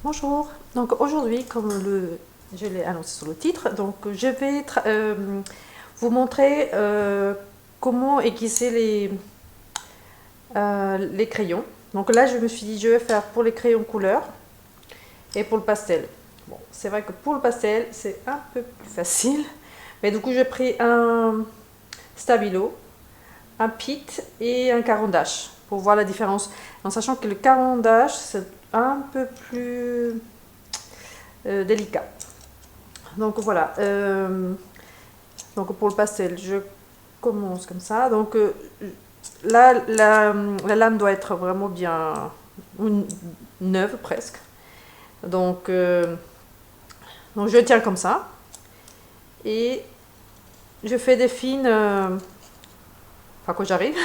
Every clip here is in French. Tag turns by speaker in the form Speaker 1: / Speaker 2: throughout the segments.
Speaker 1: Bonjour, donc aujourd'hui, comme je l'ai annoncé sur le titre, donc je vais vous montrer comment aiguiser les crayons. Donc là, je me suis dit, je vais faire pour les crayons couleur et pour le pastel. Bon, c'est vrai que pour le pastel, c'est un peu plus facile, mais du coup, j'ai pris un stabilo, un pit et un caran d'ache pour voir la différence. En sachant que le caran d'ache, c'est un peu plus délicat. Donc voilà. Donc pour le pastel, je commence comme ça. Donc là, la lame doit être vraiment bien neuve presque. Donc, donc je tiens comme ça. Et je fais des fines... enfin quand j'arrive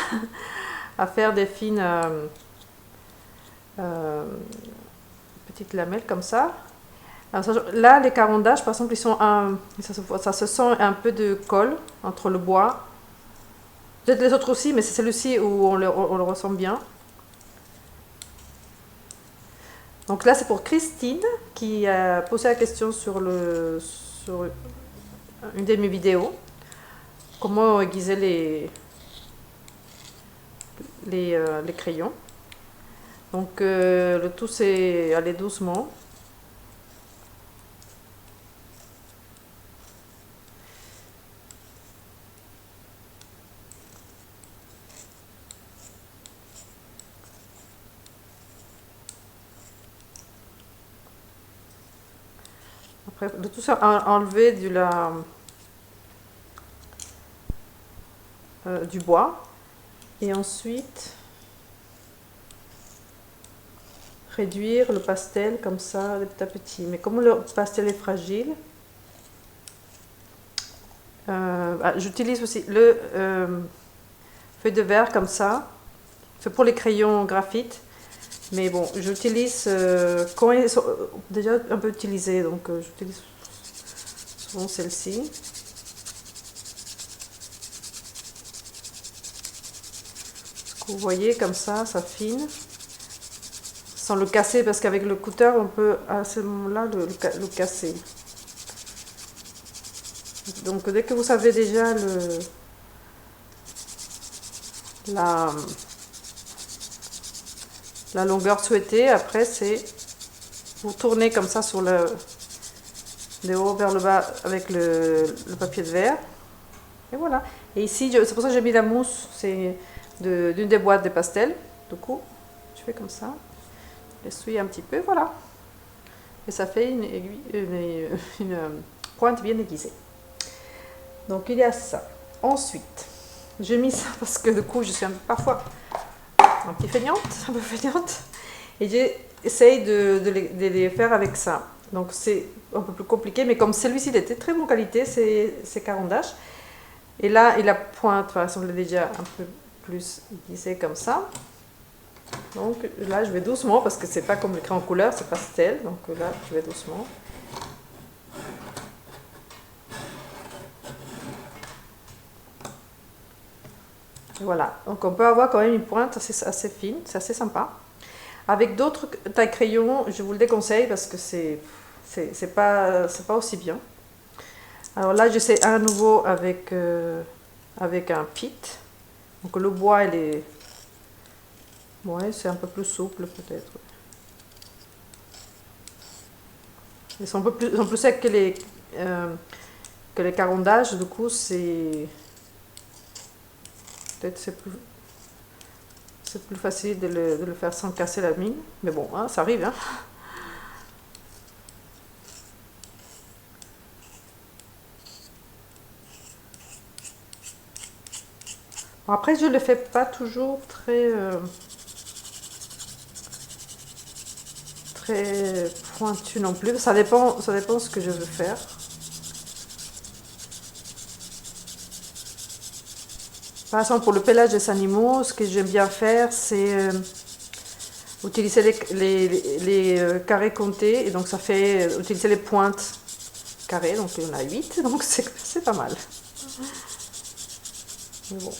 Speaker 1: à faire des fines euh, petites lamelles comme ça. Alors, là, les carandages, par exemple, ils sont ça se sent un peu de colle entre le bois. Peut-être les autres aussi, mais c'est celui-ci où on le ressent bien. Donc là, c'est pour Christine qui a posé la question sur une de mes vidéos. Comment aiguiser les crayons. Donc le tout, c'est aller doucement. Après, le tout, c'est enlever du bois. Et ensuite, réduire le pastel comme ça, petit à petit. Mais comme le pastel est fragile, j'utilise aussi le feuille de verre comme ça. C'est pour les crayons graphite. Mais bon, j'utilise quand ils sont déjà un peu utilisés, donc j'utilise souvent celle-ci. Vous voyez comme ça fine. Sans le casser, parce qu'avec le cutter, on peut à ce moment-là le casser. Donc dès que vous savez déjà la, la longueur souhaitée, après c'est vous tournez comme ça sur de haut vers le bas avec le papier de verre. Et voilà. Et ici, c'est pour ça que j'ai mis la mousse, c'est d'une des boîtes de pastels. Du coup, je fais comme ça, j'essuie un petit peu, voilà. Et ça fait une pointe bien aiguisée. Donc il y a ça. Ensuite, j'ai mis ça parce que du coup, je suis parfois un petit feignante, un peu feignante. Et j'essaye de les faire avec ça. Donc c'est un peu plus compliqué, mais comme celui-ci il était très bonne qualité, c'est caran d'ache. Et là, il a pointe, par exemple, déjà un peu plus aiguisé comme ça. Donc là, je vais doucement parce que c'est pas comme le crayon couleur, c'est pastel. Donc là, je vais doucement. Et voilà. Donc on peut avoir quand même une pointe assez fine, c'est assez sympa. Avec d'autres tailles crayons, je vous le déconseille parce que c'est pas aussi bien. Alors là, j'essaie à nouveau avec un pit. Donc le bois, il est... Ouais, c'est un peu plus souple peut-être. Ils sont ils sont plus secs que les carandages, du coup, c'est... Peut-être c'est plus facile de le faire sans casser la mine. Mais bon, hein, ça arrive, hein. Bon, après, je ne le fais pas toujours très pointu non plus. Ça dépend ce que je veux faire. Par exemple, pour le pelage des animaux, ce que j'aime bien faire, c'est utiliser les carrés comptés. Et donc, ça fait utiliser les pointes carrées. Donc, il y en a 8. Donc, c'est pas mal. Mais bon.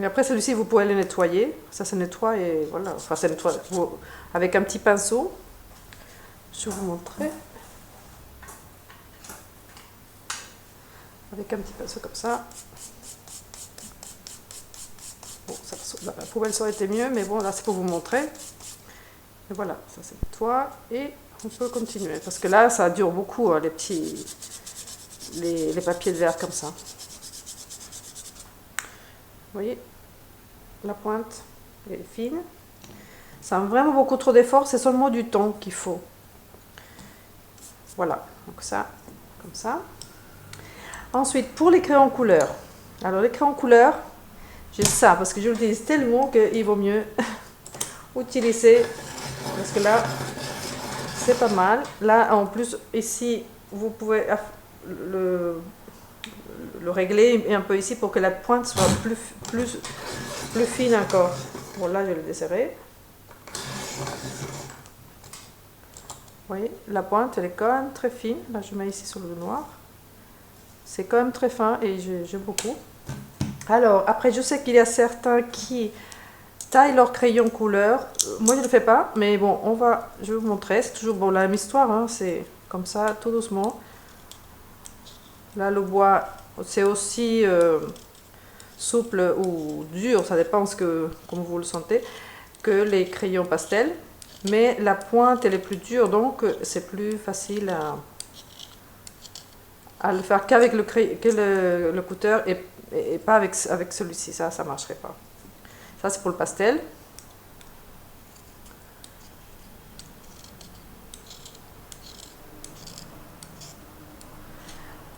Speaker 1: Et après celui-ci, vous pouvez le nettoyer. Ça se nettoie et voilà. Enfin, ça nettoie avec un petit pinceau. Je vais vous montrer. Avec un petit pinceau comme ça. Bon, la poubelle ça aurait été mieux, mais bon, là c'est pour vous montrer. Et voilà, ça c'est nettoie. Et on peut continuer. Parce que là, ça dure beaucoup, hein, les papiers de verre comme ça. Vous voyez, la pointe, elle est fine. Ça a vraiment beaucoup trop d'efforts, c'est seulement du temps qu'il faut. Voilà, donc ça, comme ça. Ensuite, pour les crayons couleur. Alors, les crayons couleur, j'ai ça parce que je l'utilise tellement qu'il vaut mieux utiliser. Parce que là, c'est pas mal. Là, en plus, ici, vous pouvez le régler un peu ici pour que la pointe soit plus fine encore. Bon, là, je vais le desserrer. Vous voyez, la pointe, elle est quand même très fine. Là, je mets ici sur le noir. C'est quand même très fin et j'aime beaucoup. Alors, après, je sais qu'il y a certains qui taillent leur crayon couleur. Moi, je ne le fais pas, mais bon, je vais vous montrer. C'est toujours bon, la même histoire, hein, c'est comme ça, tout doucement. Là, le bois, c'est aussi souple ou dur, ça dépend comme vous le sentez, que les crayons pastel. Mais la pointe, elle est plus dure, donc c'est plus facile à le faire qu'avec le cutter et pas avec celui-ci. Ça ne marcherait pas. Ça, c'est pour le pastel.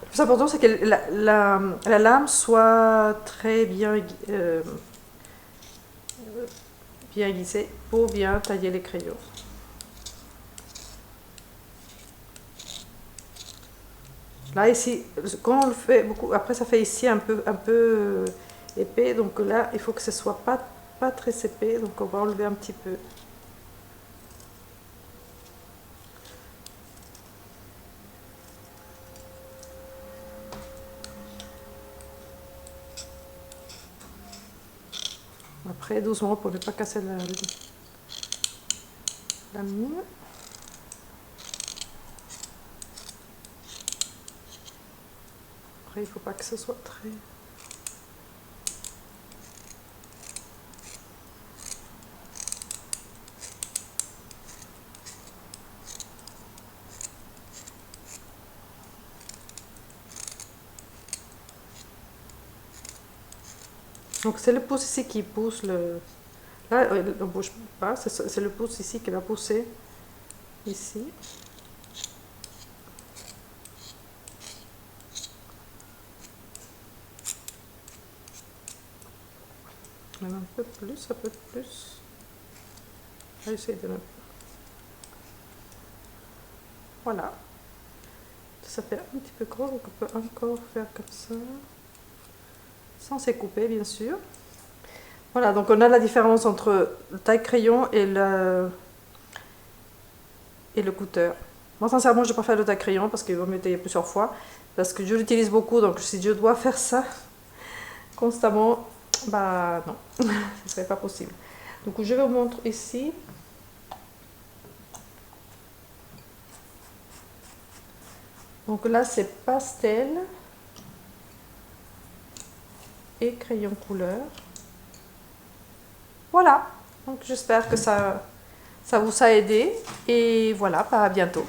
Speaker 1: Le plus important, c'est que la lame soit très bien aiguisée pour bien tailler les crayons. Là, ici, quand on le fait beaucoup, après ça fait ici un peu épais, donc là, il faut que ce soit pas très épais, donc on va enlever un petit peu. Après, doucement pour ne pas casser la mine. Après, il ne faut pas que ce soit très... Donc c'est le pouce ici qui pousse le... Là, on ne bouge pas, c'est le pouce ici qui va pousser. Ici. Même un peu plus, un peu plus. Je vais essayer de... Voilà. Ça fait un petit peu gros, donc on peut encore faire comme ça. Sans s'écouper, bien sûr. Voilà, donc on a la différence entre le taille-crayon et le cutter. Moi, sincèrement, je préfère le taille-crayon parce qu'il va me tailler plusieurs fois. Parce que je l'utilise beaucoup, donc si je dois faire ça constamment, bah non, ce ne serait pas possible. Donc je vais vous montrer ici. Donc là, c'est pastel et crayon couleur. Voilà, donc j'espère que ça vous a aidé et voilà, à bientôt.